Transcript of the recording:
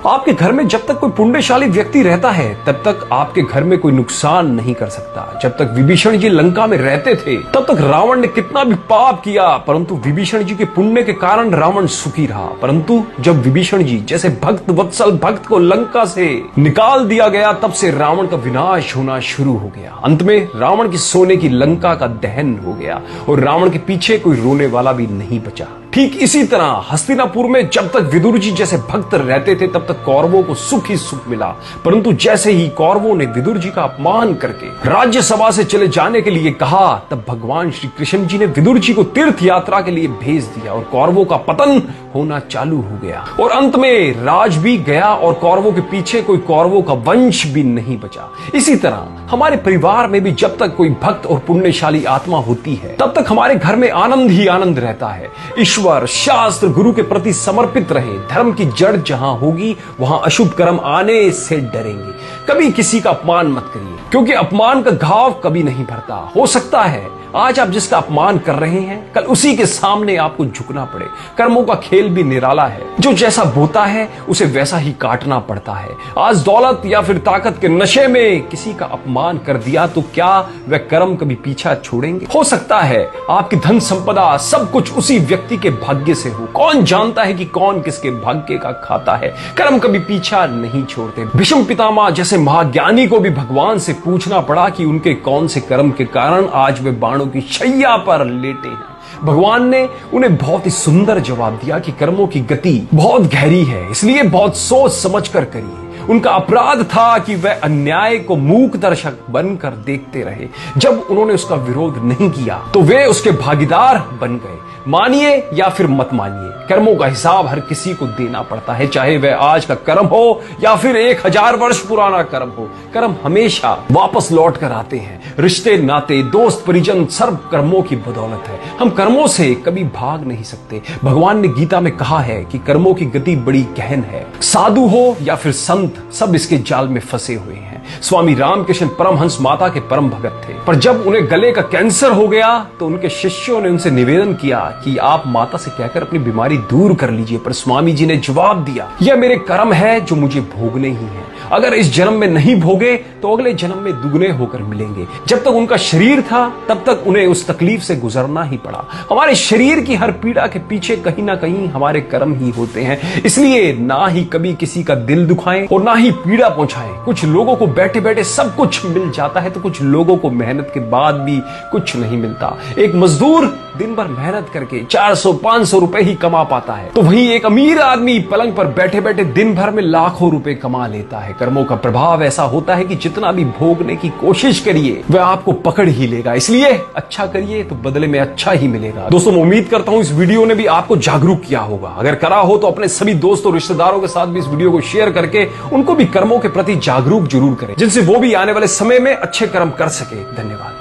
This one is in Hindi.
आपके घर में जब तक कोई पुण्यशाली व्यक्ति रहता है तब तक आपके घर में कोई नुकसान नहीं कर सकता। जब तक विभीषण जी लंका में रहते थे तब तक रावण ने कितना भी पाप किया, परंतु विभीषण जी के पुण्य के कारण रावण सुखी रहा। परंतु जब विभीषण जी जैसे भक्त वत्सल भक्त को लंका से निकाल दिया गया तब से रावण का विनाश होना शुरू हो गया। अंत में रावण की सोने की लंका का दहन हो गया और रावण के पीछे कोई रोने वाला भी नहीं बचा। ठीक इसी तरह हस्तिनापुर में जब तक विदुर जी जैसे भक्त रहते थे तब तक कौरवों को सुख ही सुख मिला, परंतु जैसे ही कौरवों ने विदुर जी का अपमान करके राज्यसभा से चले जाने के लिए कहा तब भगवान श्री कृष्ण जी ने विदुर जी को तीर्थ यात्रा के लिए भेज दिया और कौरवों का पतन होना चालू हो गया और अंत में राज भी गया और कौरवों के पीछे कोई कौरवों का वंश भी नहीं बचा। इसी तरह हमारे परिवार में भी जब तक कोई भक्त और पुण्यशाली आत्मा होती है तब तक हमारे घर में आनंद ही आनंद रहता है। ईश्वर शास्त्र गुरु के प्रति समर्पित रहे। धर्म की जड़ जहां होगी वहां अशुभ कर्म आने से डरेंगे। कभी किसी का अपमान मत करिए, क्योंकि अपमान का घाव कभी नहीं भरता। हो सकता है आज आप जिसका अपमान कर रहे हैं कल उसी के सामने आपको झुकना पड़े। कर्मों का खेल भी निराला है, जो जैसा बोता है उसे वैसा ही काटना पड़ता है। आज दौलत या फिर ताकत के नशे में किसी का अपमान कर दिया तो क्या वह कर्म कभी पीछा छोड़ेंगे? हो सकता है आपकी धन संपदा सब कुछ उसी व्यक्ति के भाग्य से हो। कौन जानता है कि कौन किसके भाग्य का खाता है। कर्म कभी पीछा नहीं छोड़ते। भीष्म पितामह जैसे महाज्ञानी को भी भगवान से पूछना पड़ा कि उनके कौन से कर्म के कारण आज वे बाणों की शैया पर लेटे हैं। भगवान ने उन्हें बहुत ही सुंदर जवाब दिया कि कर्मों की गति बहुत गहरी है, इसलिए बहुत सोच समझ कर करिए। उनका अपराध था कि वह अन्याय को मूक दर्शक बनकर देखते रहे। जब उन्होंने उसका विरोध नहीं किया तो वे उसके भागीदार बन गए। मानिए या फिर मत मानिए, कर्मों का हिसाब हर किसी को देना पड़ता है, चाहे वह आज का कर्म हो या फिर 1000 वर्ष पुराना कर्म हो। कर्म हमेशा वापस लौट कर आते हैं। रिश्ते नाते दोस्त परिजन सर्व कर्मों की बदौलत है। हम कर्मों से कभी भाग नहीं सकते। भगवान ने गीता में कहा है कि कर्मों की गति बड़ी गहन है। साधु हो या फिर संत सब इसके जाल में फंसे हुए हैं। स्वामी रामकृष्ण परमहंस माता के परम भगत थे, पर जब उन्हें गले का कैंसर हो गया तो उनके शिष्यों ने उनसे निवेदन किया कि आप माता से कहकर अपनी बीमारी दूर कर लीजिए। पर स्वामी जी ने जवाब दिया, यह मेरे कर्म है जो मुझे भोगने ही हैं। अगर इस जन्म में नहीं भोगे तो अगले जन्म में दुगने होकर मिलेंगे। जब तक उनका शरीर था तब तक उन्हें उस तकलीफ से गुजरना ही पड़ा। हमारे शरीर की हर पीड़ा के पीछे कहीं ना कहीं हमारे कर्म ही होते हैं। इसलिए ना ही कभी किसी का दिल दुखाएं और ना ही पीड़ा पहुंचाएं। कुछ लोगों को बैठे बैठे सब कुछ मिल जाता है तो कुछ लोगों को मेहनत के बाद भी कुछ नहीं मिलता। एक मजदूर दिन भर मेहनत करके 400-500 रुपए ही कमा पाता है, तो वहीं एक अमीर आदमी पलंग पर बैठे बैठे दिन भर में लाखों रुपए कमा लेता है। कर्मों का प्रभाव ऐसा होता है कि जितना भी भोगने की कोशिश करिए वह आपको पकड़ ही लेगा। इसलिए अच्छा करिए तो बदले में अच्छा ही मिलेगा। दोस्तों, मैं उम्मीद करता हूं इस वीडियो ने भी आपको जागरूक किया होगा। अगर करा हो तो अपने सभी दोस्तों और रिश्तेदारों के साथ भी इस वीडियो को शेयर करके उनको भी कर्मों के प्रति जागरूक जरूर करें, जिनसे वो भी आने वाले समय में अच्छे कर्म कर सके। धन्यवाद।